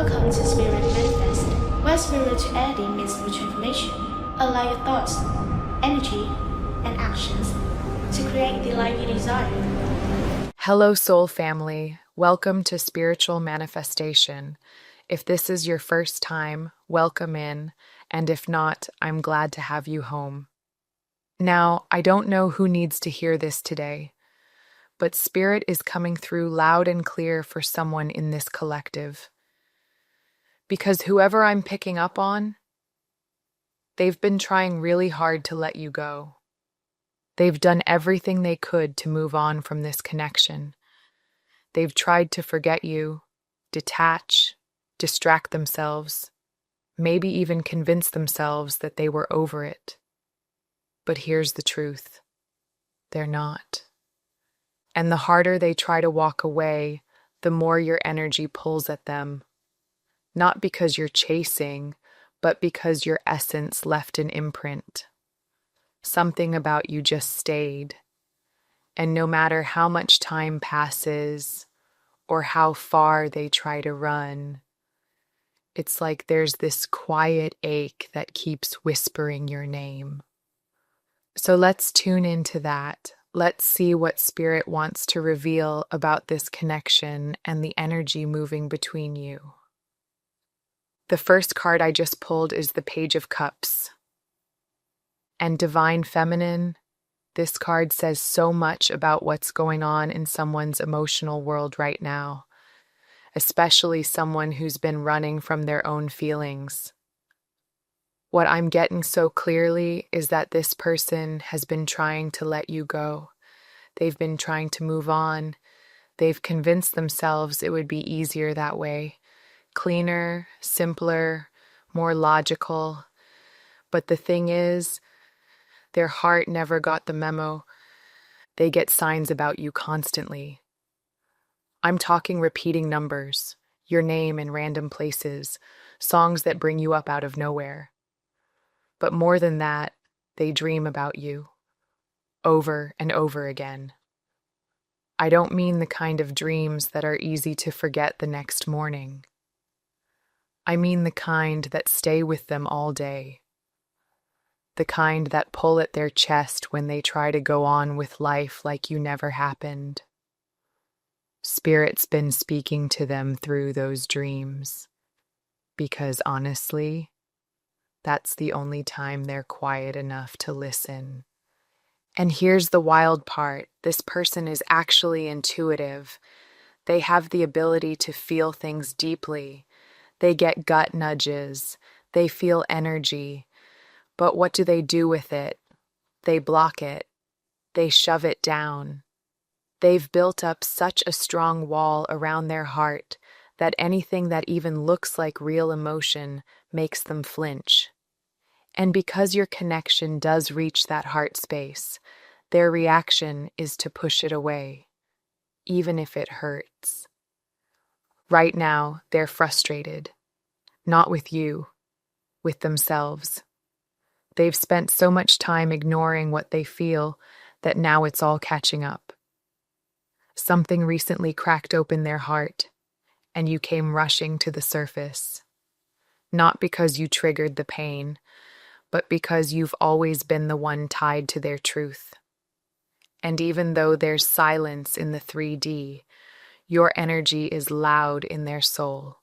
Welcome to Spirit Manifest, where spirituality meets with transformation. Allow your thoughts, energy, and actions to create the life you desire. Hello, soul family. Welcome to Spiritual Manifestation. If this is your first time, welcome in, and if not, I'm glad to have you home. Now, I don't know who needs to hear this today, but Spirit is coming through loud and clear for someone in this collective. Because whoever I'm picking up on, they've been trying really hard to let you go. They've done everything they could to move on from this connection. They've tried to forget you, detach, distract themselves, maybe even convince themselves that they were over it. But here's the truth. They're not. And the harder they try to walk away, the more your energy pulls at them. Not because you're chasing, but because your essence left an imprint. Something about you just stayed. And no matter how much time passes or how far they try to run, it's like there's this quiet ache that keeps whispering your name. So let's tune into that. Let's see what Spirit wants to reveal about this connection and the energy moving between you. The first card I just pulled is the Page of Cups. And Divine Feminine, this card says so much about what's going on in someone's emotional world right now, especially someone who's been running from their own feelings. What I'm getting so clearly is that this person has been trying to let you go. They've been trying to move on. They've convinced themselves it would be easier that way. Cleaner, simpler, more logical. But the thing is, their heart never got the memo. They get signs about you constantly. I'm talking repeating numbers, your name in random places, songs that bring you up out of nowhere. But more than that, they dream about you, over and over again. I don't mean the kind of dreams that are easy to forget the next morning. I mean the kind that stay with them all day. The kind that pull at their chest when they try to go on with life like you never happened. Spirit's been speaking to them through those dreams. Because honestly, that's the only time they're quiet enough to listen. And here's the wild part. This person is actually intuitive. They have the ability to feel things deeply. They get gut nudges. They feel energy. But what do they do with it? They block it. They shove it down. They've built up such a strong wall around their heart that anything that even looks like real emotion makes them flinch. And because your connection does reach that heart space, their reaction is to push it away, even if it hurts. Right now, they're frustrated. Not with you, with themselves. They've spent so much time ignoring what they feel that now it's all catching up. Something recently cracked open their heart, and you came rushing to the surface. Not because you triggered the pain, but because you've always been the one tied to their truth. And even though there's silence in the 3D, your energy is loud in their soul.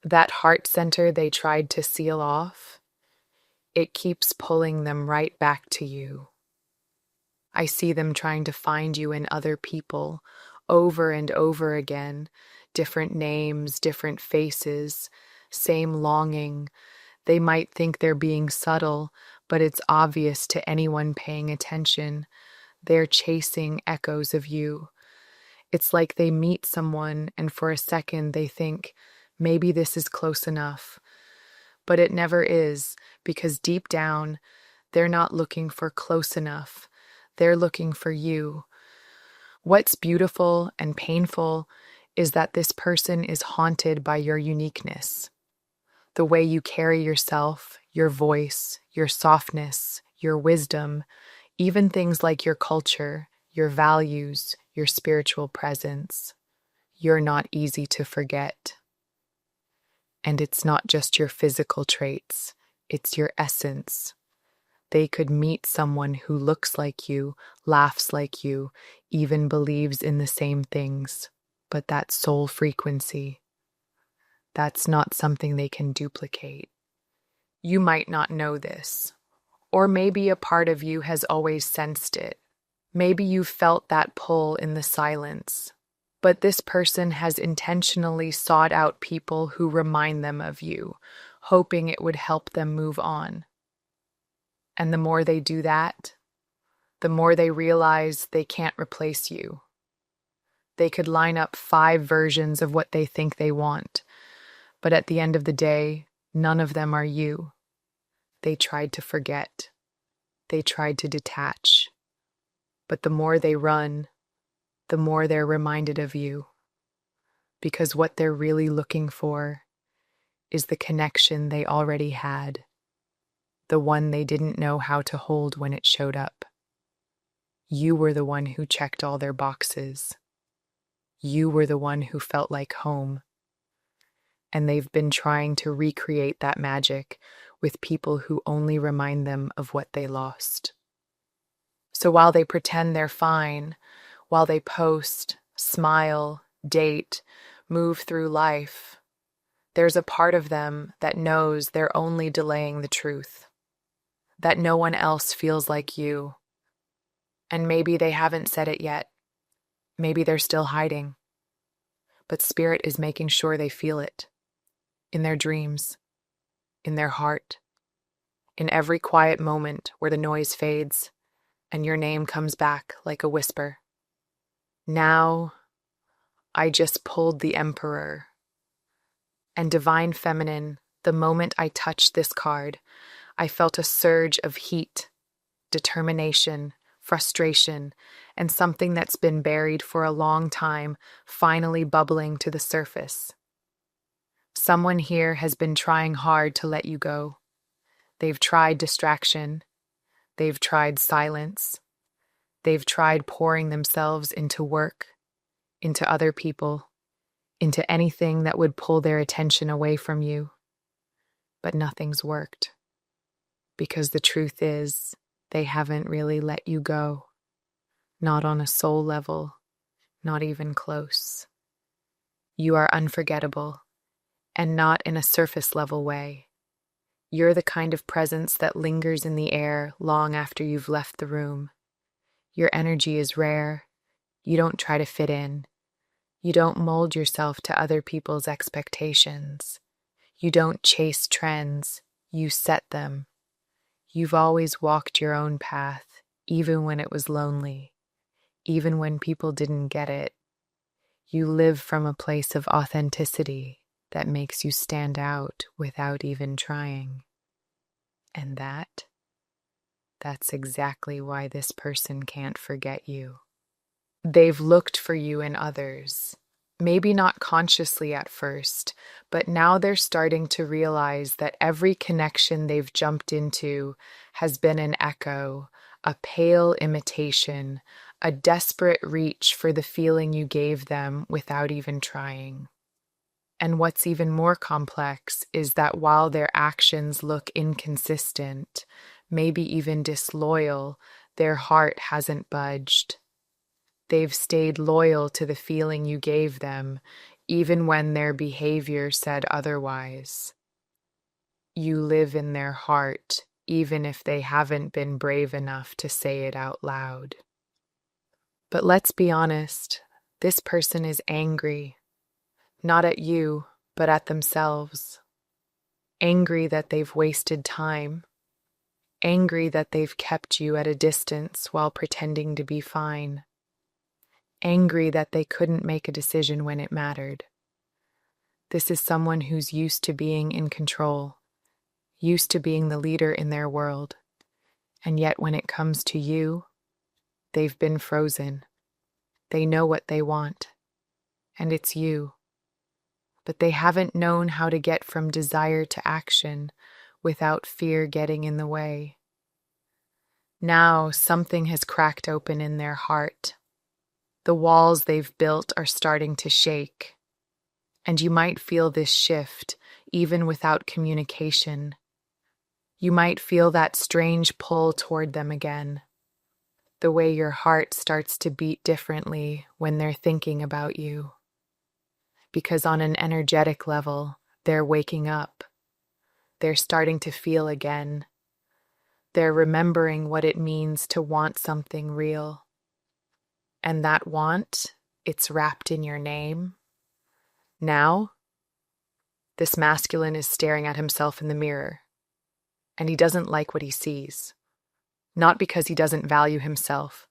That heart center they tried to seal off, it keeps pulling them right back to you. I see them trying to find you in other people, over and over again, different names, different faces, same longing. They might think they're being subtle, but it's obvious to anyone paying attention. They're chasing echoes of you. It's like they meet someone and for a second they think, maybe this is close enough. But it never is, because deep down, they're not looking for close enough. They're looking for you. What's beautiful and painful is that this person is haunted by your uniqueness. The way you carry yourself, your voice, your softness, your wisdom, even things like your culture, your values, your spiritual presence. You're not easy to forget. And it's not just your physical traits, it's your essence. They could meet someone who looks like you, laughs like you, even believes in the same things. But that soul frequency, that's not something they can duplicate. You might not know this, or maybe a part of you has always sensed it. Maybe you felt that pull in the silence. But this person has intentionally sought out people who remind them of you, hoping it would help them move on. And the more they do that, the more they realize they can't replace you. They could line up 5 versions of what they think they want, but at the end of the day, none of them are you. They tried to forget. They tried to detach. But the more they run, the more they're reminded of you. Because what they're really looking for is the connection they already had, the one they didn't know how to hold when it showed up. You were the one who checked all their boxes. You were the one who felt like home. And they've been trying to recreate that magic with people who only remind them of what they lost. So while they pretend they're fine, while they post, smile, date, move through life, there's a part of them that knows they're only delaying the truth, that no one else feels like you. And maybe they haven't said it yet. Maybe they're still hiding. But Spirit is making sure they feel it. In their dreams, in their heart, in every quiet moment where the noise fades and your name comes back like a whisper. Now, I just pulled the Emperor. And Divine Feminine, the moment I touched this card, I felt a surge of heat, determination, frustration, and something that's been buried for a long time finally bubbling to the surface. Someone here has been trying hard to let you go. They've tried distraction. They've tried silence. They've tried pouring themselves into work, into other people, into anything that would pull their attention away from you. But nothing's worked. Because the truth is, they haven't really let you go. Not on a soul level, not even close. You are unforgettable, and not in a surface level way. You're the kind of presence that lingers in the air long after you've left the room. Your energy is rare. You don't try to fit in. You don't mold yourself to other people's expectations. You don't chase trends. You set them. You've always walked your own path, even when it was lonely, even when people didn't get it. You live from a place of authenticity that makes you stand out without even trying. And that's exactly why this person can't forget you. They've looked for you in others, maybe not consciously at first, but now they're starting to realize that every connection they've jumped into has been an echo, a pale imitation, a desperate reach for the feeling you gave them without even trying. And what's even more complex is that while their actions look inconsistent, maybe even disloyal, their heart hasn't budged. They've stayed loyal to the feeling you gave them, even when their behavior said otherwise. You live in their heart, even if they haven't been brave enough to say it out loud. But let's be honest, this person is angry. Not at you, but at themselves. Angry that they've wasted time. Angry that they've kept you at a distance while pretending to be fine. Angry that they couldn't make a decision when it mattered. This is someone who's used to being in control, used to being the leader in their world. And yet when it comes to you, they've been frozen. They know what they want, and it's you. But they haven't known how to get from desire to action without fear getting in the way. Now something has cracked open in their heart. The walls they've built are starting to shake. And you might feel this shift, even without communication. You might feel that strange pull toward them again, the way your heart starts to beat differently when they're thinking about you. Because on an energetic level, they're waking up. They're starting to feel again. They're remembering what it means to want something real. And that want, it's wrapped in your name. Now, this masculine is staring at himself in the mirror, and he doesn't like what he sees. Not because he doesn't value himself,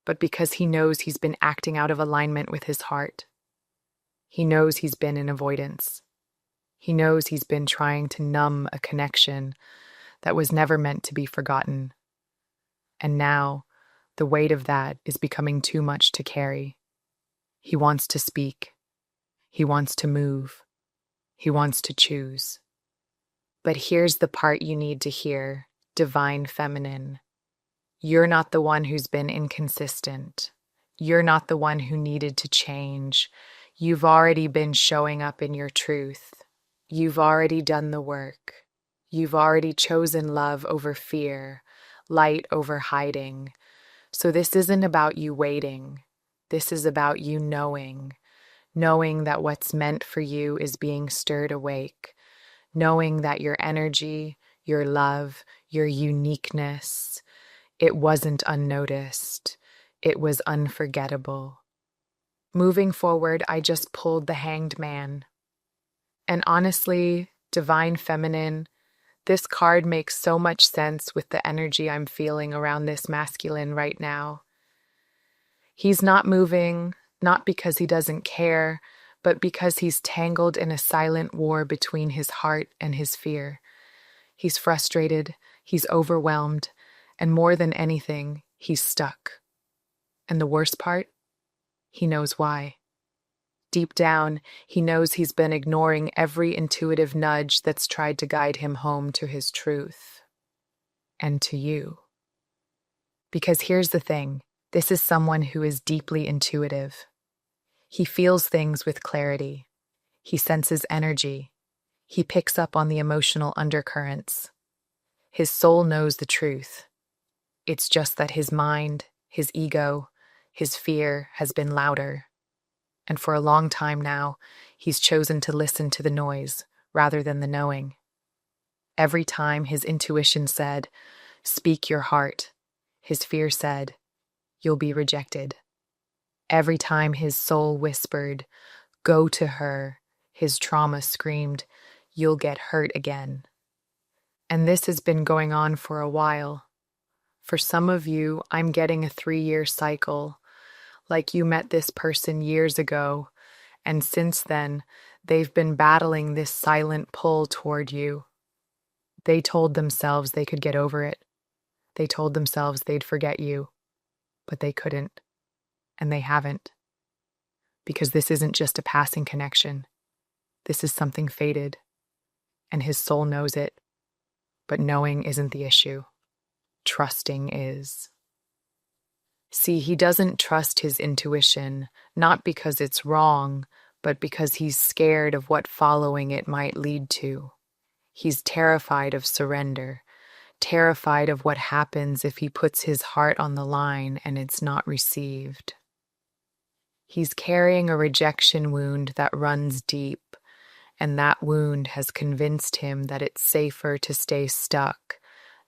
but because he knows he's been acting out of alignment with his heart. He knows he's been in avoidance. He knows he's been trying to numb a connection that was never meant to be forgotten. And now, the weight of that is becoming too much to carry. He wants to speak. He wants to move. He wants to choose. But here's the part you need to hear, divine feminine. You're not the one who's been inconsistent. You're not the one who needed to change. You've already been showing up in your truth. You've already done the work. You've already chosen love over fear, light over hiding. So this isn't about you waiting. This is about you knowing that what's meant for you is being stirred awake, knowing that your energy, your love, your uniqueness, it wasn't unnoticed. It was unforgettable. Moving forward, I just pulled the Hanged Man. And honestly, divine feminine, this card makes so much sense with the energy I'm feeling around this masculine right now. He's not moving, not because he doesn't care, but because he's tangled in a silent war between his heart and his fear. He's frustrated, he's overwhelmed, and more than anything, he's stuck. And the worst part? He knows why. Deep down, he knows he's been ignoring every intuitive nudge that's tried to guide him home to his truth. And to you. Because here's the thing, this is someone who is deeply intuitive. He feels things with clarity. He senses energy. He picks up on the emotional undercurrents. His soul knows the truth. It's just that his mind, his ego, his fear has been louder. And for a long time now, he's chosen to listen to the noise rather than the knowing. Every time his intuition said, "Speak your heart," his fear said, "You'll be rejected." Every time his soul whispered, "Go to her," his trauma screamed, "You'll get hurt again." And this has been going on for a while. For some of you, I'm getting a 3-year cycle. Like you met this person years ago, and since then, they've been battling this silent pull toward you. They told themselves they could get over it. They told themselves they'd forget you, but they couldn't, and they haven't. Because this isn't just a passing connection. This is something fated, and his soul knows it. But knowing isn't the issue. Trusting is. See, he doesn't trust his intuition, not because it's wrong, but because he's scared of what following it might lead to. He's terrified of surrender, terrified of what happens if he puts his heart on the line and it's not received. He's carrying a rejection wound that runs deep, and that wound has convinced him that it's safer to stay stuck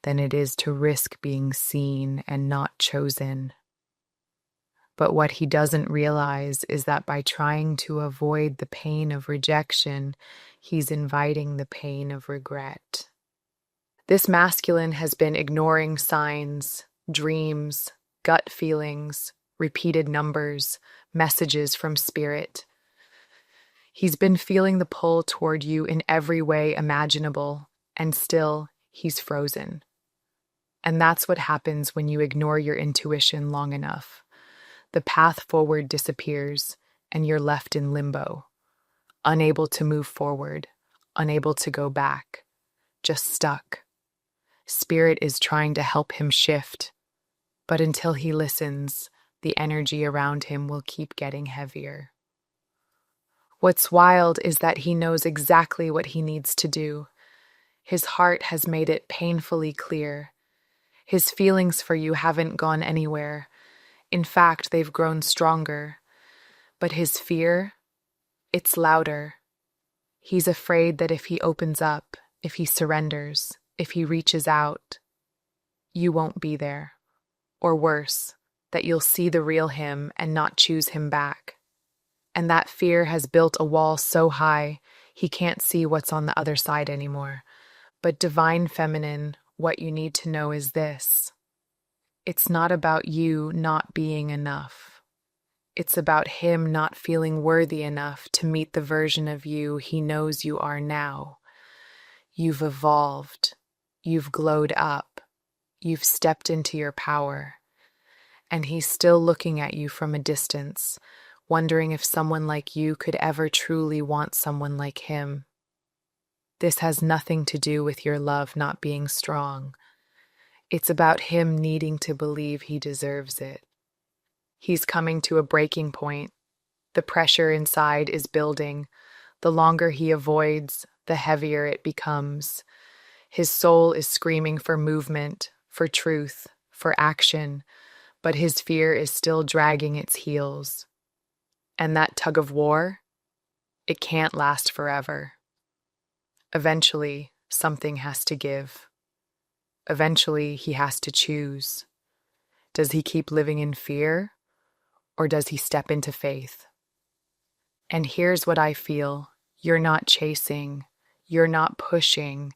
than it is to risk being seen and not chosen. But what he doesn't realize is that by trying to avoid the pain of rejection, he's inviting the pain of regret. This masculine has been ignoring signs, dreams, gut feelings, repeated numbers, messages from spirit. He's been feeling the pull toward you in every way imaginable, and still, he's frozen. And that's what happens when you ignore your intuition long enough. The path forward disappears, and you're left in limbo, unable to move forward, unable to go back, just stuck. Spirit is trying to help him shift, but until he listens, the energy around him will keep getting heavier. What's wild is that he knows exactly what he needs to do. His heart has made it painfully clear. His feelings for you haven't gone anywhere. In fact, they've grown stronger. But his fear, it's louder. He's afraid that if he opens up, if he surrenders, if he reaches out, you won't be there. Or worse, that you'll see the real him and not choose him back. And that fear has built a wall so high, he can't see what's on the other side anymore. But divine feminine, what you need to know is this. It's not about you not being enough. It's about him not feeling worthy enough to meet the version of you he knows you are now. You've evolved. You've glowed up. You've stepped into your power. And he's still looking at you from a distance, wondering if someone like you could ever truly want someone like him. This has nothing to do with your love not being strong. It's about him needing to believe he deserves it. He's coming to a breaking point. The pressure inside is building. The longer he avoids, the heavier it becomes. His soul is screaming for movement, for truth, for action, but his fear is still dragging its heels. And that tug of war, it can't last forever. Eventually, something has to give. Eventually, he has to choose. Does he keep living in fear, or does he step into faith? And here's what I feel. You're not chasing. You're not pushing.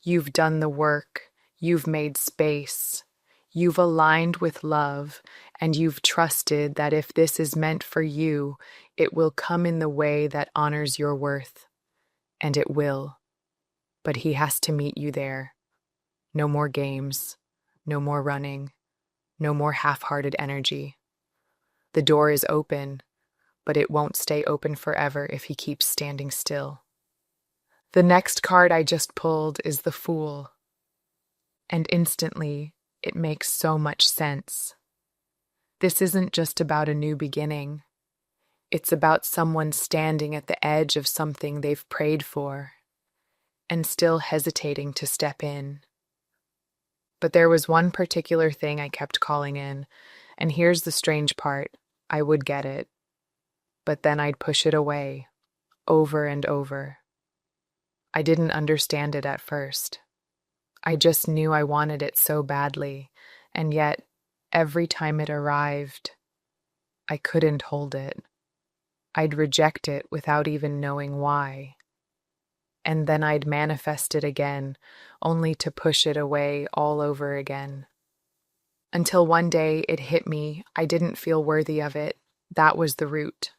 You've done the work. You've made space. You've aligned with love, and you've trusted that if this is meant for you, it will come in the way that honors your worth. And it will. But he has to meet you there. No more games. No more running. No more half-hearted energy. The door is open, but it won't stay open forever if he keeps standing still. The next card I just pulled is the Fool. And instantly, it makes so much sense. This isn't just about a new beginning. It's about someone standing at the edge of something they've prayed for and still hesitating to step in. But there was one particular thing I kept calling in, and here's the strange part. I would get it, but then I'd push it away, over and over. I didn't understand it at first. I just knew I wanted it so badly, and yet, every time it arrived, I couldn't hold it. I'd reject it without even knowing why. And then I'd manifest it again, only to push it away all over again. Until one day it hit me, I didn't feel worthy of it. That was the root.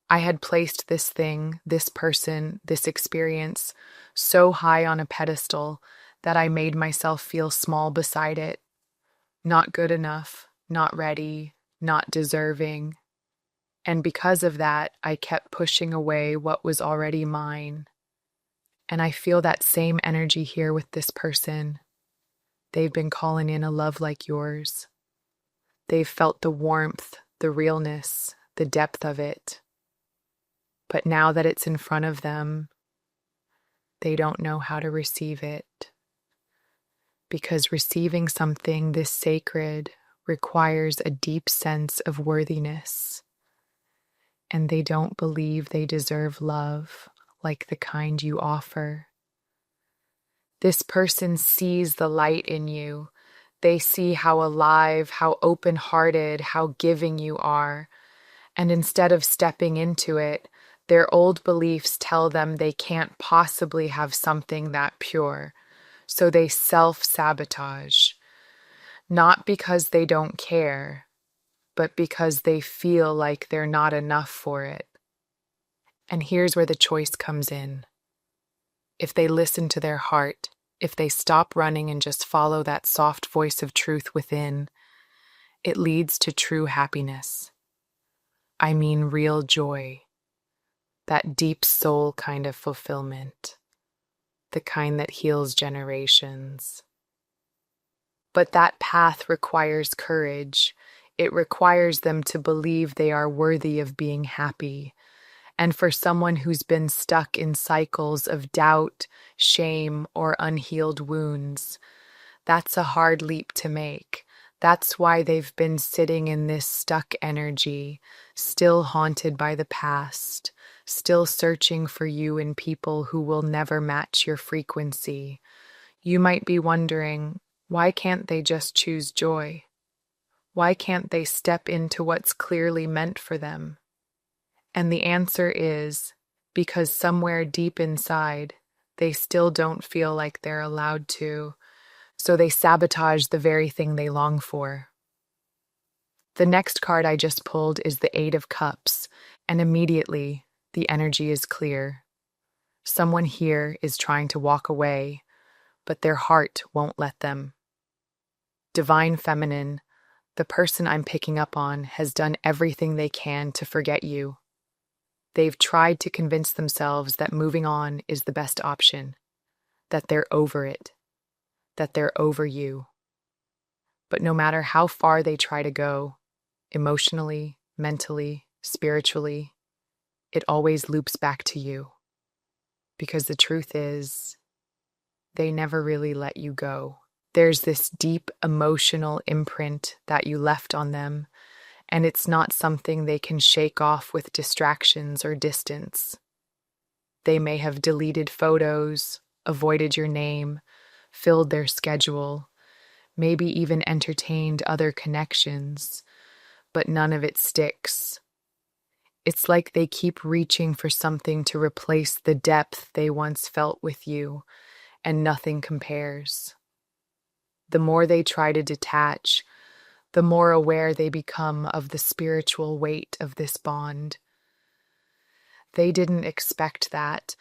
I had placed this thing, this person, this experience so high on a pedestal that I made myself feel small beside it. Not good enough, not ready, not deserving. And because of that, I kept pushing away what was already mine. And I feel that same energy here with this person. They've been calling in a love like yours. They've felt the warmth, the realness, the depth of it. But now that it's in front of them, they don't know how to receive it. Because receiving something this sacred requires a deep sense of worthiness. And they don't believe they deserve love like the kind you offer. This person sees the light in you. They see how alive, how open-hearted, how giving you are. And instead of stepping into it, their old beliefs tell them they can't possibly have something that pure. So they self-sabotage. Not because they don't care, but because they feel like they're not enough for it. And here's where the choice comes in. If they listen to their heart, if they stop running and just follow that soft voice of truth within, it leads to true happiness. I mean real joy. That deep soul kind of fulfillment. The kind that heals generations. But that path requires courage. It requires them to believe they are worthy of being happy. And for someone who's been stuck in cycles of doubt, shame, or unhealed wounds, that's a hard leap to make. That's why they've been sitting in this stuck energy, still haunted by the past, still searching for you in people who will never match your frequency. You might be wondering, why can't they just choose joy? Why can't they step into what's clearly meant for them? And the answer is because somewhere deep inside, they still don't feel like they're allowed to, so they sabotage the very thing they long for. The next card I just pulled is the Eight of Cups, and immediately the energy is clear. Someone here is trying to walk away, but their heart won't let them. Divine Feminine, the person I'm picking up on, has done everything they can to forget you. They've tried to convince themselves that moving on is the best option, that they're over it, that they're over you. But no matter how far they try to go, emotionally, mentally, spiritually, it always loops back to you. Because the truth is, they never really let you go. There's this deep emotional imprint that you left on them, and it's not something they can shake off with distractions or distance. They may have deleted photos, avoided your name, filled their schedule, maybe even entertained other connections, but none of it sticks. It's like they keep reaching for something to replace the depth they once felt with you, and nothing compares. The more they try to detach, the more aware they become of the spiritual weight of this bond. They didn't expect that.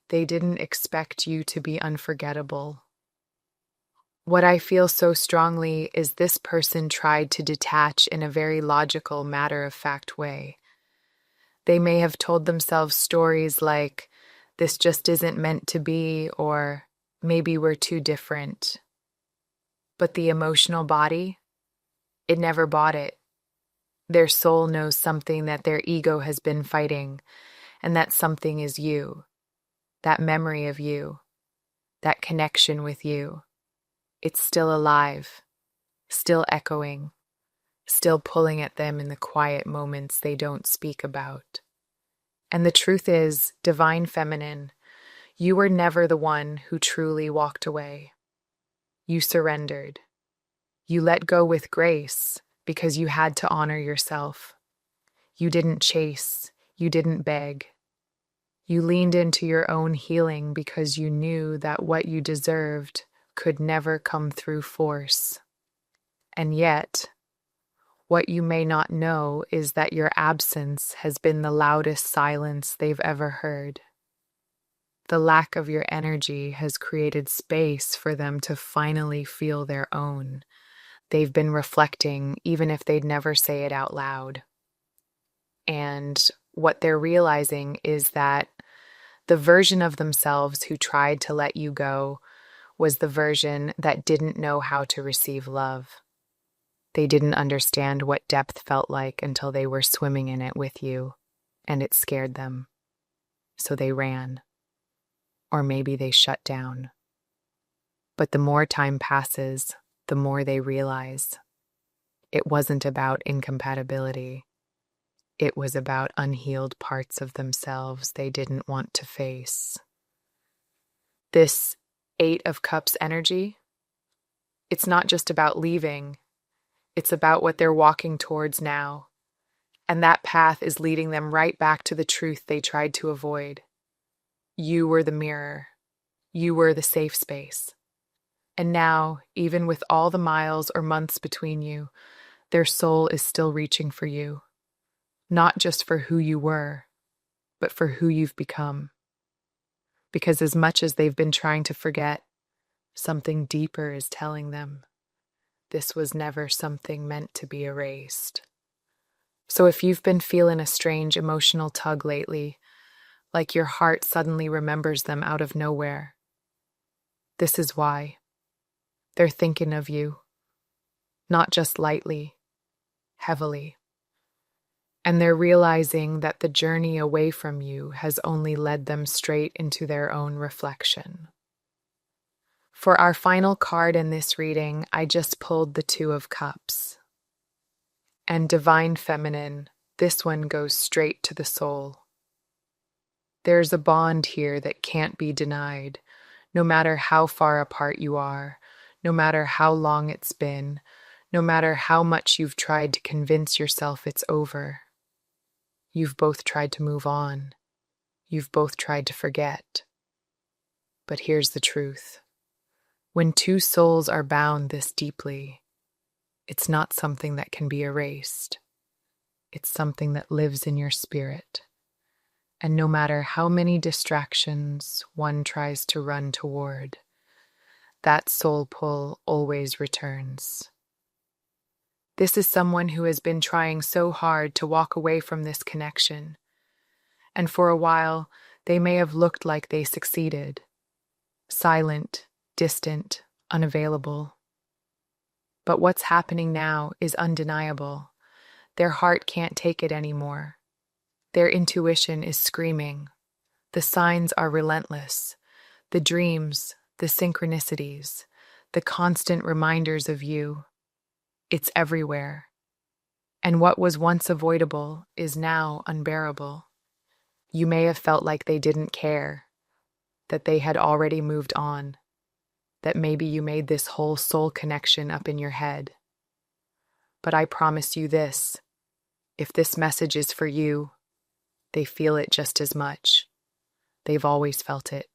They didn't expect you to be unforgettable. What I feel so strongly is this person tried to detach in a very logical, matter-of-fact way. They may have told themselves stories like, "This just isn't meant to be," or "Maybe we're too different." But the emotional body, it never bought it. Their soul knows something that their ego has been fighting, and that something is you, that memory of you, that connection with you. It's still alive, still echoing, still pulling at them in the quiet moments they don't speak about. And the truth is, Divine Feminine, you were never the one who truly walked away. You surrendered. You let go with grace because you had to honor yourself. You didn't chase. You didn't beg. You leaned into your own healing because you knew that what you deserved could never come through force. And yet, what you may not know is that your absence has been the loudest silence they've ever heard. The lack of your energy has created space for them to finally feel their own. They've been reflecting, even if they'd never say it out loud. And what they're realizing is that the version of themselves who tried to let you go was the version that didn't know how to receive love. They didn't understand what depth felt like until they were swimming in it with you, and it scared them. So they ran. Or maybe they shut down. But the more time passes, the more they realize it wasn't about incompatibility. It was about unhealed parts of themselves they didn't want to face. This Eight of Cups energy, it's not just about leaving, it's about what they're walking towards now. And that path is leading them right back to the truth they tried to avoid. You were the mirror. You were the safe space. And now, even with all the miles or months between you, their soul is still reaching for you. Not just for who you were, but for who you've become. Because as much as they've been trying to forget, something deeper is telling them this was never something meant to be erased. So if you've been feeling a strange emotional tug lately, like your heart suddenly remembers them out of nowhere, this is why. They're thinking of you, not just lightly, heavily. And they're realizing that the journey away from you has only led them straight into their own reflection. For our final card in this reading, I just pulled the Two of Cups. And Divine Feminine, this one goes straight to the soul. There's a bond here that can't be denied, no matter how far apart you are, no matter how long it's been, no matter how much you've tried to convince yourself it's over. You've both tried to move on. You've both tried to forget. But here's the truth. When two souls are bound this deeply, it's not something that can be erased. It's something that lives in your spirit. And no matter how many distractions one tries to run toward, that soul pull always returns. This is someone who has been trying so hard to walk away from this connection. And for a while, they may have looked like they succeeded. Silent, distant, unavailable. But what's happening now is undeniable. Their heart can't take it anymore. Their intuition is screaming. The signs are relentless. The dreams, the synchronicities, the constant reminders of you. It's everywhere. And what was once avoidable is now unbearable. You may have felt like they didn't care, that they had already moved on, that maybe you made this whole soul connection up in your head. But I promise you this, if this message is for you, they feel it just as much. They've always felt it.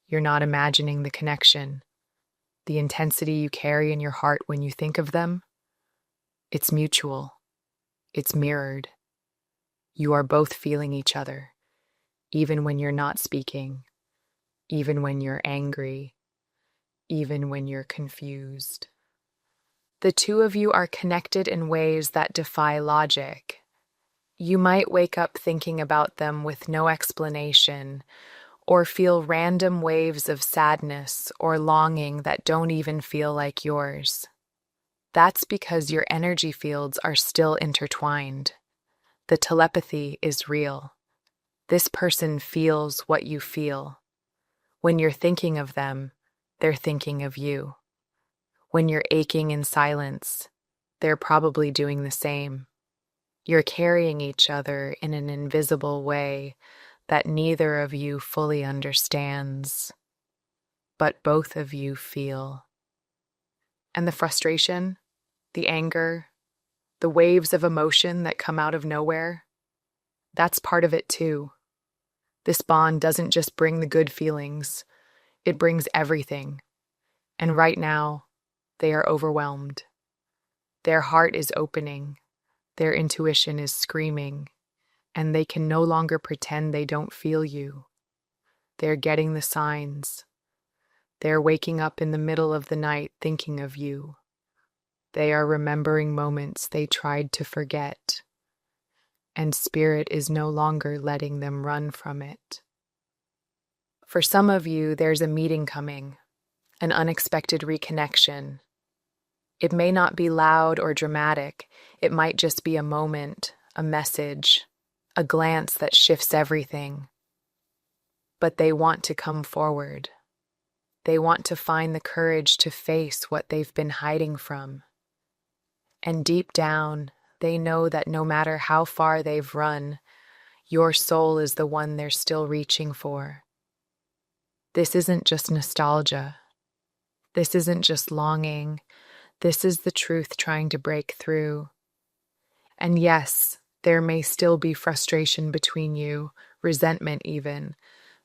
You're not imagining the connection, the intensity you carry in your heart when you think of them. It's mutual. It's mirrored. You are both feeling each other, even when you're not speaking, even when you're angry, even when you're confused. The two of you are connected in ways that defy logic. You might wake up thinking about them with no explanation, or feel random waves of sadness or longing that don't even feel like yours. That's because your energy fields are still intertwined. The telepathy is real. This person feels what you feel. When you're thinking of them, they're thinking of you. When you're aching in silence, they're probably doing the same. You're carrying each other in an invisible way that neither of you fully understands, but both of you feel. And the frustration, the anger, the waves of emotion that come out of nowhere, that's part of it too. This bond doesn't just bring the good feelings, it brings everything. And right now, they are overwhelmed. Their heart is opening, their intuition is screaming, and they can no longer pretend they don't feel you. They're getting the signs. They're waking up in the middle of the night thinking of you. They are remembering moments they tried to forget, and spirit is no longer letting them run from it. For some of you, there's a meeting coming, an unexpected reconnection. It may not be loud or dramatic. It might just be a moment, a message, a glance that shifts everything. But they want to come forward. They want to find the courage to face what they've been hiding from. And deep down, they know that no matter how far they've run, your soul is the one they're still reaching for. This isn't just nostalgia. This isn't just longing. This is the truth trying to break through. And yes, there may still be frustration between you, resentment even,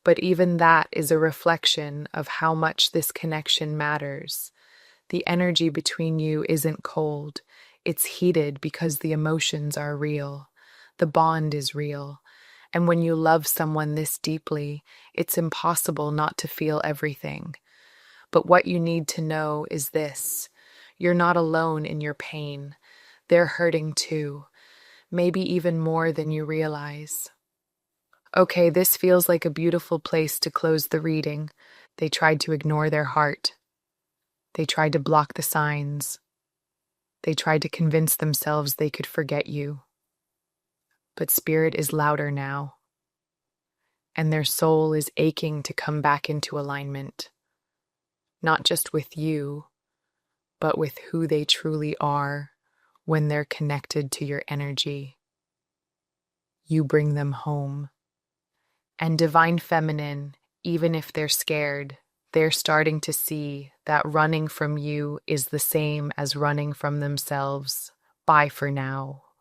but even that is a reflection of how much this connection matters. The energy between you isn't cold. It's heated because the emotions are real. The bond is real. And when you love someone this deeply, it's impossible not to feel everything. But what you need to know is this. You're not alone in your pain. They're hurting too. Maybe even more than you realize. Okay, this feels like a beautiful place to close the reading. They tried to ignore their heart. They tried to block the signs. They tried to convince themselves they could forget you. but spirit is louder now, and their soul is aching to come back into alignment, not just with you, but with who they truly are when they're connected to your energy. You bring them home. And Divine Feminine, even if they're scared, they're starting to see that running from you is the same as running from themselves. Bye for now.